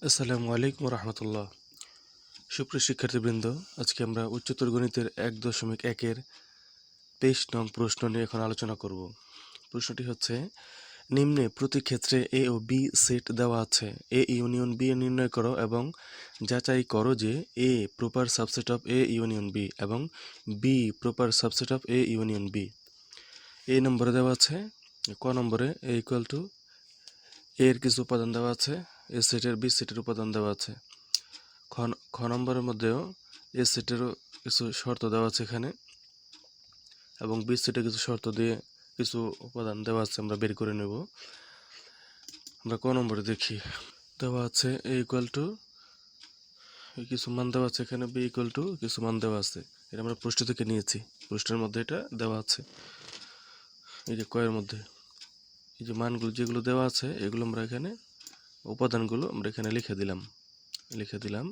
আসসালামু আলাইকুম রহমতুল্লাহ। সুপ্রিয় শিক্ষার্থীবৃন্দ, আজকে আমরা উচ্চতর গণিতের 1.1-এর 23 নং প্রশ্ন নিয়ে এখন আলোচনা করব। প্রশ্নটি হচ্ছে, নিম্নে প্রতি ক্ষেত্রে এ ও বি সেট দেওয়া আছে, এ ইউনিয়ন বি নির্ণয় করো এবং যাচাই করো যে A proper subset of A union B এবং B proper subset of A union B. এ নম্বরে দেওয়া আছে, ক নম্বরে এ ইকুয়াল টু এর কিছু উপাদান দেওয়া আছে, এ সেটের বি সেটের উপাদান দেওয়া আছে। খ নম্বরের মধ্যেও এ সেটেরও কিছু শর্ত দেওয়া আছে এখানে, এবং বি সেটে কিছু শর্ত দিয়ে কিছু উপাদান দেওয়া আছে, আমরা বের করে নেব। আমরা ক নম্বরে দেখি, দেওয়া আছে এ ইকুয়াল টু কিছু মান দেওয়া আছে, এখানে বি ইকুয়াল টু কিছু মান দেওয়া আছে। এটা আমরা প্রশ্ন থেকে নিয়েছি, প্রশ্নের মধ্যে এটা দেওয়া আছে। এই যে কয়ের মধ্যে এই যে মানগুলো যেগুলো দেওয়া আছে, এগুলো আমরা এখানে উপাদানগুলো আমরা এখানে লিখে দিলাম।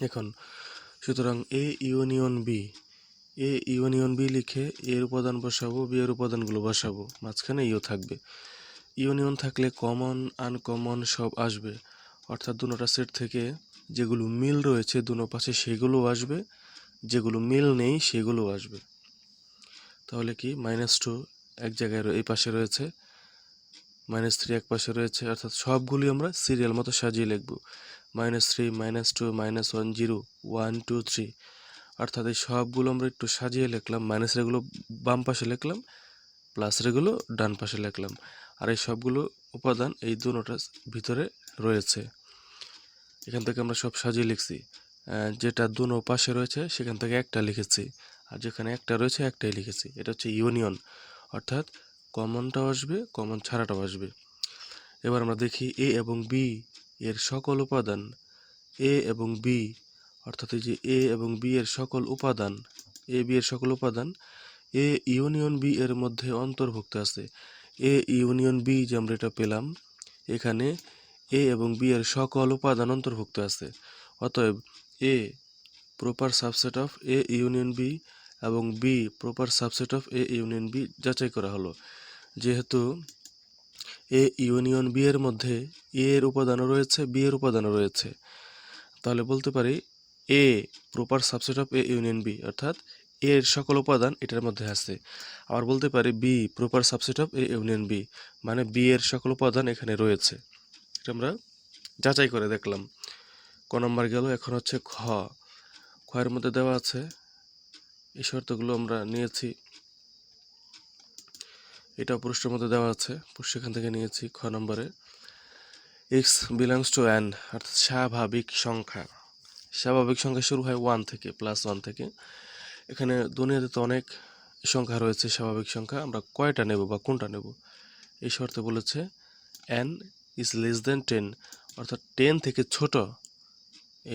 এখন সুতরাং এ ইউনিয়ন বি লিখে এর উপাদান বসাবো, বি এর উপাদানগুলো বসাবো, মাঝখানে ইও থাকবে। ইউনিয়ন থাকলে কমন আনকমন সব আসবে, অর্থাৎ দুটোটা সেট থেকে যেগুলো মিল রয়েছে দুটো পাশে সেগুলোও আসবে, যেগুলো মিল নেই সেগুলোও আসবে। তাহলে কি -2 এক জায়গায় এই পাশে রয়েছে, -3 এক পাশে রয়েছে, অর্থাৎ সবগুলি আমরা সিরিয়াল মতো সাজিয়ে লিখব। -3 -2 -1 0 1 2 3, অর্থাৎ এই সবগুলো আমরা একটু সাজিয়ে লিখলাম। মাইনাসেরগুলো বাম পাশে লিখলাম, প্লাসেরগুলো ডান পাশে লিখলাম, আর এই সবগুলো উপাদান এই দুটোটার ভিতরে রয়েছে। এখান থেকে আমরা সব সাজিয়ে লিখছি, যেটা দুনো পাশে রয়েছে সেখান থেকে একটা লিখেছি, আর যেখানে একটা রয়েছে একটাই লিখেছি। এটা হচ্ছে ইউনিয়ন, অর্থাৎ কমনটাও আসবে, কমন ছাড়াটাও আসবে। এবার আমরা দেখি এ এবং বি এর সকল উপাদান, এ এবং বি অর্থাৎ এই যে এ এবং বি এর সকল উপাদান, এ বি এর সকল উপাদান এ ইউনিয়ন বি এর মধ্যে অন্তর্ভুক্ত আছে। এ ইউনিয়ন বি যে আমরা এটা পেলাম, এখানে এ এবং বি এর সকল উপাদান অন্তর্ভুক্ত আছে। অতএব A proper subset of A union B এবং B proper subset of A union B যাচাই করা হলো। যেহেতু এ ইউনিয়ন বি এর মধ্যে এ এর উপাদানও রয়েছে, বি এর উপাদানও রয়েছে, তাহলে বলতে পারি A proper subset of A union B, অর্থাৎ এর সকল উপাদান এটার মধ্যে আছে। আবার বলতে পারি B proper subset of A union B, মানে বি এর সকল উপাদান এখানে রয়েছে। এটা আমরা যাচাই করে দেখলাম। ক নম্বর গেল। এখন হচ্ছে খ। এর মধ্যে দেওয়া আছে, এই শর্তগুলো আমরা নিয়েছি, এটা প্রশ্নের মধ্যে দেওয়া আছে, সেখান থেকে নিয়েছি। খ নম্বরে এক্স বিলংস টু এন, অর্থাৎ স্বাভাবিক সংখ্যা শুরু হয় 1 থেকে, +1 থেকে। এখানে দুনিয়াতে তো অনেক সংখ্যা রয়েছে, স্বাভাবিক সংখ্যা, আমরা কয়টা নেব বা কোনটা নেব, এই শর্তে বলেছে n ইজ লেস দেন 10, অর্থাৎ 10 থেকে ছোট।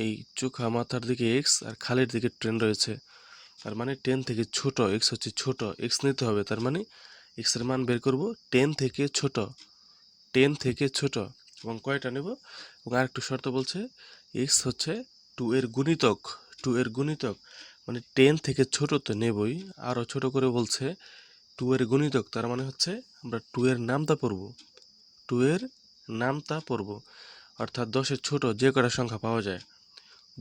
এই চোখা মাথার দিকে x আর খালের দিকে 10 রয়েছে, তার মানে 10 থেকে ছোট, x হচ্ছে ছোট, x নিতে হবে, তার মানে x এর মান বের করব 10 থেকে ছোট, 10 থেকে ছোট, এবং কয়টা নেব। এবং আরেকটু শর্ত বলছে x হচ্ছে 2 এর গুণিতক, 2 এর গুণিতক, মানে 10 থেকে ছোট তো নেবই, আরও ছোট করে বলছে 2 এর গুণিতক, তার মানে হচ্ছে আমরা 2 এর নামতা পড়ব, 2 এর নামতা পড়ব, অর্থাৎ 10-এর ছোট যে কটা সংখ্যা পাওয়া যায়,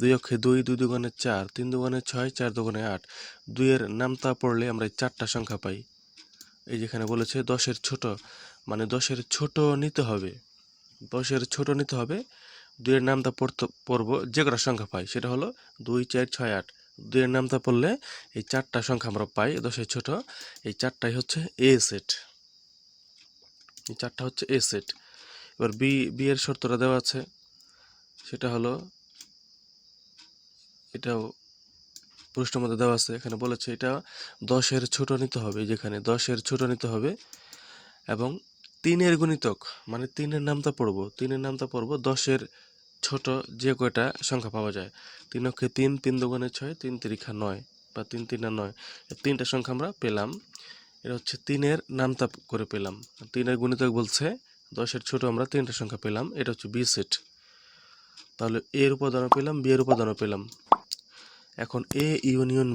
2 অক্ষে 2, 2 দুগুণে 4, 3 দুগুণে 6, 4 দুগুণে 8, 2 এর নামতা পড়লে আমরা 4টা সংখ্যা পাই। এই যেখানে বলেছে 10-এর ছোট, মানে 10-এর ছোট নিতে হবে, 10-এর ছোট নিতে হবে, 2 এর নামতা পড়ব যে কটা সংখ্যা পাই, সেটা হলো 2, 4, 6, 8, 2 এর নামতা পড়লে এই 4টা সংখ্যা আমরা পাই 10-এর ছোট, এই 4টাই হচ্ছে এ সেট, এই 4টা হচ্ছে এ সেট। এবার বি এর শর্তটা দেওয়া আছে, সেটা হলো, এটাও প্রশ্নের মধ্যে দেওয়া আছে, এখানে বলেছে এটা 10-এর ছোট নিতে হবে, যেখানে 10-এর ছোট নিতে হবে, এবং 3 এর গুণিতক, মানে 3 এর নামতা পড়ব, 3 এর নামতা পড়ব 10-এর ছোট যে কয়টা সংখ্যা পাওয়া যায়, 3 অক্ষে 3, 3 দুগুণে 6, 3 তিরিখা 9, বা 3 3 9, এই 3টা সংখ্যা আমরা পেলাম। এটা হচ্ছে 3 এর নামতা করে পেলাম, 3 এর গুণিতক বলছে 10-এর ছোট, আমরা 3টা সংখ্যা পেলাম, এটা হচ্ছে বি সেট। তাহলে এর উপাদানও পেলাম, বি এর উপাদানও পেলাম। এখন A union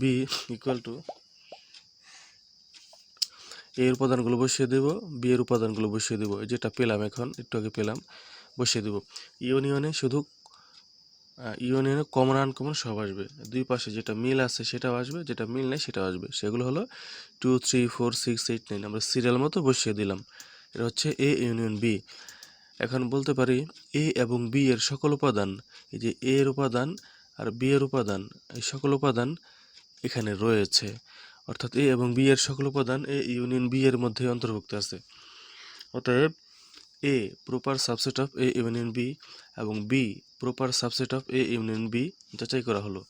B equal to এর উপাদানগুলো বসিয়ে দেব, বি এর উপাদানগুলো বসিয়ে দেব, যেটা পেলাম এখন একটু আগে পেলাম, বসিয়ে দেব। ইউনিয়নে শুধু ইউনিয়নে কমন আনকমন সব আসবে, দুই পাশে যেটা মিল আছে সেটাও আসবে, যেটা মিল নেই সেটাও আসবে। সেগুলো হলো 2 3 4 6 8 9, আমরা সিরিয়াল মতো বসিয়ে দিলাম। এটা হচ্ছে এ ইউনিয়ন বি। এখন বলতে পারি এ এবং বি এর সকল উপাদান, এই যে এ এর উপাদান আর বি এর উপাদান, এই সকল উপাদান এখানে রয়েছে, অর্থাৎ এ এবং বি এর সকল উপাদান এ ইউনিয়ন বি এর মধ্যে অন্তর্ভুক্ত আছে। অতএব A proper subset of A union B এবং B proper subset of A union B যাচাই করা হলো।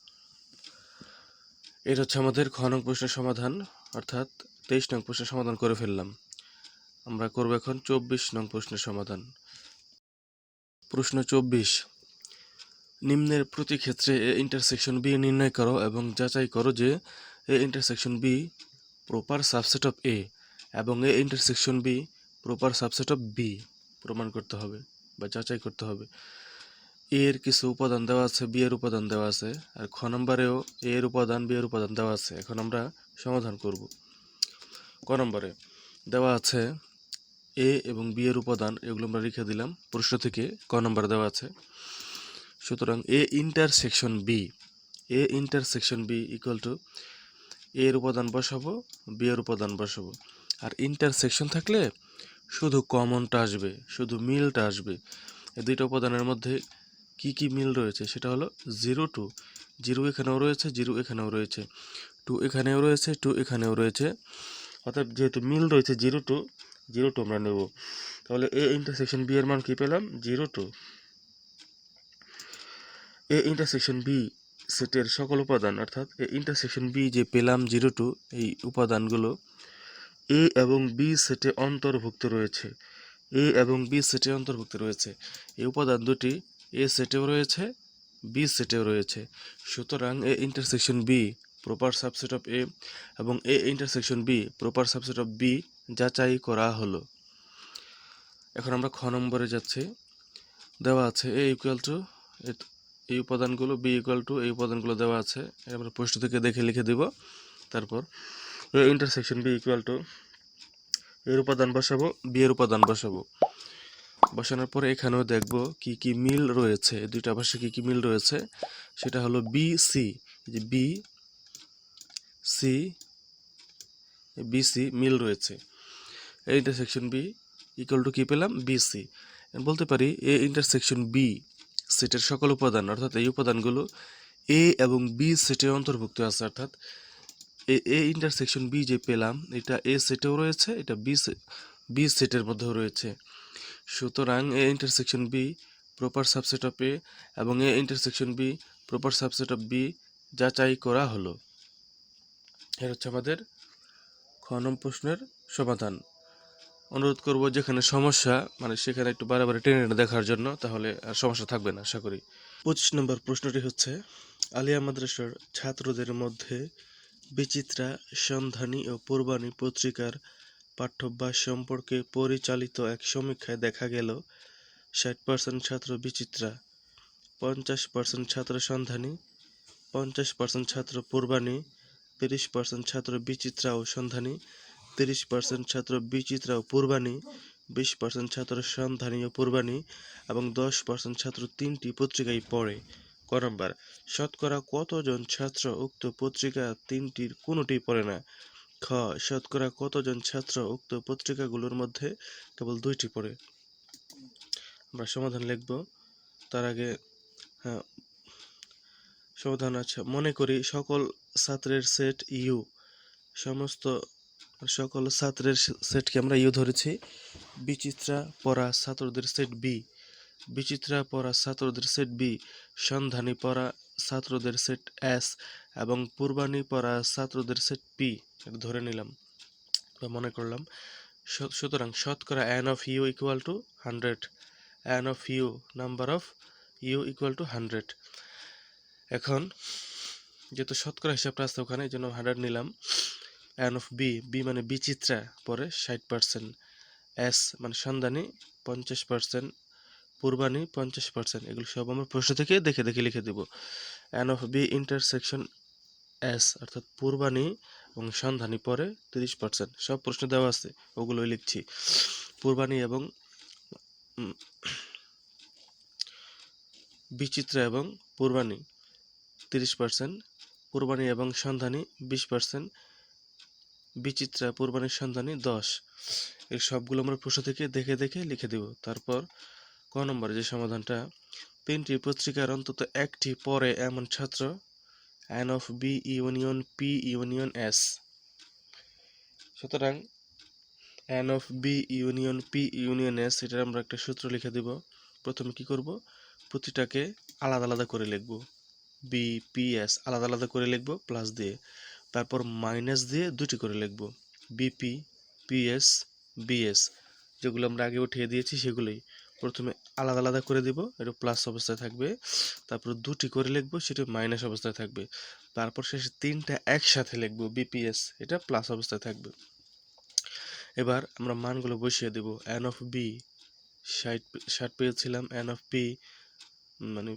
এটা হচ্ছে আমাদের খ নং প্রশ্নের সমাধান, অর্থাৎ 23 নং প্রশ্নের সমাধান করে ফেললাম। আমরা করব এখন 24 নং প্রশ্নের সমাধান। প্রশ্ন 24, নিম্নের প্রতি ক্ষেত্রে এ ইন্টারসেকশন বি নির্ণয় করো এবং যাচাই করো যে A intersection B proper subset of A এবং A intersection B proper subset of B প্রমাণ করতে হবে বা যাচাই করতে হবে। এ এর কিছু উপাদান দেওয়া আছে, বি এর উপাদান দেওয়া আছে, আর খ নম্বরেও এ এর উপাদান বি এর উপাদান দেওয়া আছে। এখন আমরা সমাধান করব। ক নম্বরে দেওয়া আছে এ এবং বি এর উপাদান, এগুলো আমরা লিখে দিলাম প্রশ্ন থেকে। ক নম্বরে দেওয়া আছে, সুতরাং A intersection B, A intersection B equal to A এর উপাদান বসাবো, বি এর উপাদান বসাবো। আর ইন্টারসেকশন থাকলে শুধু কমনটা আসবে, শুধু মিলটা আসবে। এই দুইটা উপাদানের মধ্যে কি কি মিল রয়েছে সেটা হলো 0 2, 0 এখানেও রয়েছে, 0 এখানেও রয়েছে, 2 এখানেও রয়েছে, 2 এখানেও রয়েছে। অর্থাৎ যেহেতু মিল রয়েছে 0 2, 0 2 আমরা নেব। তাহলে এ ইন্টারসেকশন বি এর মান কি পেলাম? 0 2। এ ইন্টারসেকশন বি সেটের সকল উপাদান, অর্থাৎ এ ইন্টারসেকশন বি যে পেলাম 0 2, এই উপাদানগুলো এ এবং বি সেটে অন্তর্ভুক্ত রয়েছে, এ এবং বি সেটে অন্তর্ভুক্ত রয়েছে। এই উপাদান দুটি এ সেটেও রয়েছে, বি সেটেও রয়েছে। সুতরাং A intersection B proper subset of A এবং A intersection B proper subset of B যাচাই করা হলো। এখন আমরা খ নম্বরে যাচ্ছি। দেওয়া আছে এ ইকুয়াল টু এই উপাদানগুলো, বি ইকুয়াল টু এই উপাদানগুলো দেওয়া আছে। আমরা প্রশ্ন থেকে দেখে লিখে দিব। তারপর A intersection B equal to এর উপাদান বসাবো, বি এর উপাদান বসাবো। বসানোর পরে এখানেও দেখব কি কি মিল রয়েছে, দুইটা ভাষা কি কি মিল রয়েছে। সেটা হলো বি সি, যে বি সি, বি সি মিল রয়েছে। A intersection B equal to কি পেলাম? B C. বলতে পারি এ ইন্টারসেকশন বি সেটের সকল উপাদান, অর্থাৎ এই উপাদানগুলো এ এবং বি সেটে অন্তর্ভুক্ত আছে। অর্থাৎ এ ইন্টারসেকশন বি যে পেলাম এটা এ সেটেও রয়েছে, এটা বি সেটের মধ্যেও রয়েছে। সুতরাং A intersection B proper subset of A এবং A intersection B proper subset of B যাচাই করা হলো। এর হচ্ছে আমাদের খ নম্বর প্রশ্নের সমাধান। অনুরোধ করব যেখানে সমস্যা মানে সেখানে একটু বারে টেনে টেনে দেখার জন্য, তাহলে আর সমস্যা থাকবে না আশা করি। 25 নম্বর প্রশ্নটি হচ্ছে, আলিয়া মাদ্রাসার ছাত্রদের মধ্যে বিচিত্রা, সন্ধানী ও পূর্বানী পত্রিকার পাঠ্যাভ্যাস সম্পর্কে পরিচালিত এক সমীক্ষায় দেখা গেল 60% ছাত্র বিচিত্রা, 50% ছাত্র সন্ধানী, 50% ছাত্র পূর্বানী, 30% ছাত্র বিচিত্রা ও সন্ধানী, 30% ছাত্র বিচিত্রা ও পূর্বানী, 20% ছাত্র সন্ধানী ও পূর্বানী এবং 10% ছাত্র তিনটি পত্রিকায় পড়ে। ক নম্বর, শতকরা কতজন ছাত্র উক্ত পত্রিকা তিনটির কোনোটি পড়ে না? খ, শতকরা কতজন ছাত্র উক্ত পত্রিকাগুলোর মধ্যে কেবল দুইটি পড়ে? আমরা সমাধান লিখব। তার আগে সমাধান আছে। মনে করি সকল ছাত্রের সেট ইউ, সমস্ত সকল ছাত্রের সেটকে আমরা ইউ ধরেছি। বিচিত্রা পড়া ছাত্রদের সেট বি, বিচিত্রা পড়া ছাত্রদের সেট বি, সন্ধানী পড়া ছাত্রদের সেট এস এবং পূর্বানী পড়া ছাত্রদের সেট পি ধরে নিলাম বা মনে করলাম। সুতরাং শতকরা n of U equal to 100, n of U, number of U equal to 100। এখন যেহেতু শতকরা হিসাবটা আছে ওখানে, এই জন্য 100 নিলাম। n অফ বি, বি মানে বিচিত্রা পরে 60%, এস মানে সন্ধানী 50%, পূর্বানী 50%। এগুলো সব আমরা প্রশ্ন থেকে দেখে দেখে লিখে দেব। n of B intersection S অর্থাৎ পূর্বানী এবং সন্ধানী পরে 30%, সব প্রশ্ন দেওয়া আছে ওগুলোই লিখছি। পূর্বানী এবং বিচিত্রা এবং পূর্বাণী 30%, পূর্বাণী এবং সন্ধানী 20%, বিচিত্রা পূর্বাণীর সন্ধানী 10। এর সবগুলো আমরা প্রশ্ন থেকে দেখে দেখে লিখে দেব। তারপর ক নম্বরে যে সমাধানটা, 3টি পত্রিকার অন্তত একটি পড়ে এমন ছাত্র N of B union P union S। সুতরাং N of B union P union S এটার আমরা একটা সূত্র লিখে দেব। প্রথমে কি করব, প্রতিটাকে আলাদা আলাদা করে লিখব, B P S আলাদা আলাদা করে লিখব প্লাস দিয়ে, তারপর মাইনাস দিয়ে দুটি করে লিখব, BP PS BS, যেগুলো আমরা আগে উঠিয়ে দিয়েছি সেগুলোই প্রথমে আলাদা আলাদা করে দিব, এটা প্লাস অবস্থায় থাকবে, তারপর দুটি করে লিখবো সেটা মাইনাস অবস্থায় থাকবে, তারপর শেষে তিনটা একসাথে লিখবো BPS, এটা প্লাস অবস্থায় থাকবে। এবার আমরা মানগুলো বসিয়ে দেব। N of B 60 পেয়েছিলাম, N of P মানে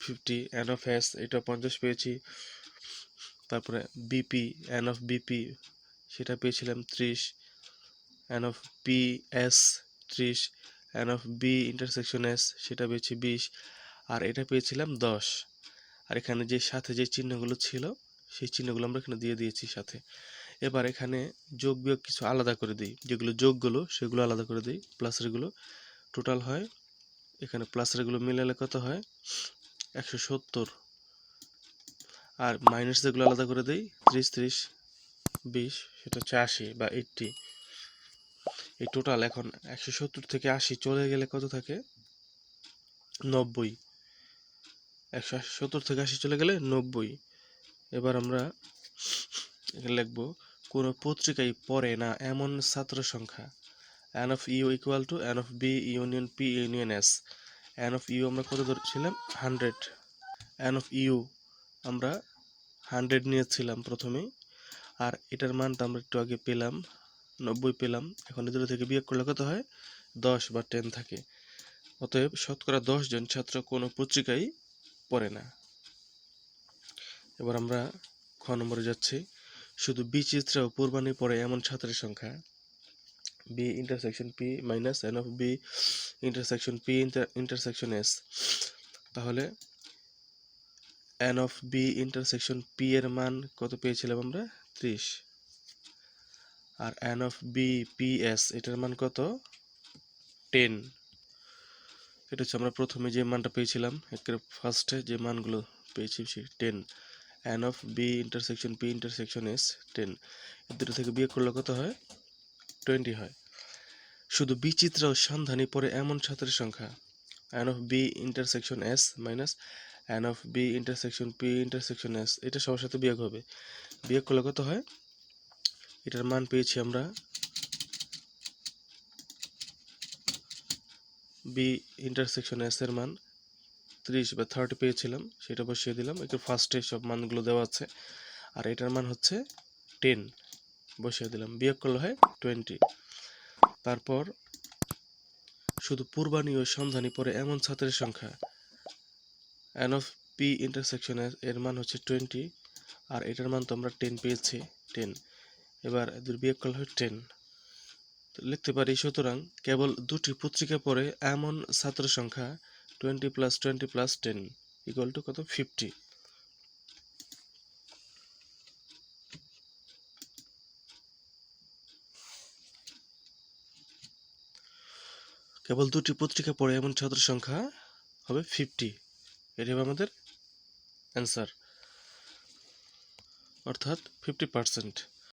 50, N of S এটা 50 পেয়েছি, তারপরে BP N of BP সেটা পেয়েছিলাম 30, N of PS 30, N of B intersection S সেটা পেয়েছি 20, আর এটা পেয়েছিলাম 10। আর এখানে যে সাথে যে চিহ্নগুলো ছিল সেই চিহ্নগুলো আমরা এখানে দিয়ে দিয়েছি সাথে। এবার এখানে যোগ বিয়োগ কিছু আলাদা করে দিই, যেগুলো যোগগুলো সেগুলো আলাদা করে দিই, প্লাসেরগুলো টোটাল হয়, এখানে প্লাসেরগুলো মিলালে কত হয় 170, আর মাইনাস যেগুলো আলাদা করে দিই 30 30 20 সেটা হচ্ছে 80 বা 80। এই টোটাল এখন 170 থেকে 80 চলে গেলে কত থাকে 90, 170 থেকে 80 চলে গেলে 90। এবার আমরা এখানে লিখব কোনো পত্রিকায় পড়ে না এমন ছাত্র সংখ্যা N of U equal to N of B union P union S। N of U আমরা কত ধরেছিলাম 100, N of U আমরা 100 নিয়েছিলাম প্রথমেই, আর এটার মানটা আমরা একটু আগে পেলাম 90 পেলাম, এখন এদের থেকে বিয়োগ করলে কত হয় 10 বা 10 থাকে। অতএব শতকরা 10 জন ছাত্র কোনো পত্রিকায় পড়ে না। এবার আমরা খ নম্বরে যাচ্ছি, শুধু বিচিত্রা ও পূর্বাণী পড়ে এমন ছাত্রের সংখ্যা B intersection P minus N of B intersection P intersection S। তাহলে N of B intersection P এর মান কত পেয়েছিলাম আমরা 30, আর N of B PS এটার মান কত 10। এটা হচ্ছে আমরা প্রথমে যে মানটা পেয়েছিলাম, একের ফার্স্টে যে মানগুলো পেয়েছি সেই 10, N of B intersection P intersection S 10, এর দুটো থেকে বিয়োগ করলে কত হয় 20 হয়। শুধু বিচিত্রা ও সন্ধানী পড়ে এমন ছাত্রের সংখ্যা N of B intersection S minus N of B intersection P intersection S, এটা সবার সাথে বিয়োগ হবে, বিয়োগ করলে কত হয়, এটার মান পেয়েছি আমরা B ইন্টারসেকশন S এর মান 30 বা 30 পেয়েছিলাম, সেটা বসিয়ে দিলাম, একটু ফার্স্টে সব মানগুলো দেওয়া আছে, আর এটার মান হচ্ছে 10 বসিয়ে দিলাম, বিয়োগ করলে হয় 20। তারপর শুধু পূর্বাণী ও সন্ধানী পড়ে এমন ছাত্রের সংখ্যা N of P ইন্টারসেকশন এর মান হচ্ছে 20, আর এটার মান তো আমরা 10 পেয়েছি 10, এবার এদের বিয়োগ করলে হয় 10। লিখতে পারি সুতরাং কেবল দুটি পত্রিকা পড়ে এমন ছাত্র সংখ্যা 20 + 20 + 10 ইকুয়াল টু কত 50। কেবল দুটি পত্রিকা পড়ে এমন ছাত্র সংখ্যা হবে 50, এটি হবে আমাদের অ্যান্সার, অর্থাৎ 50%।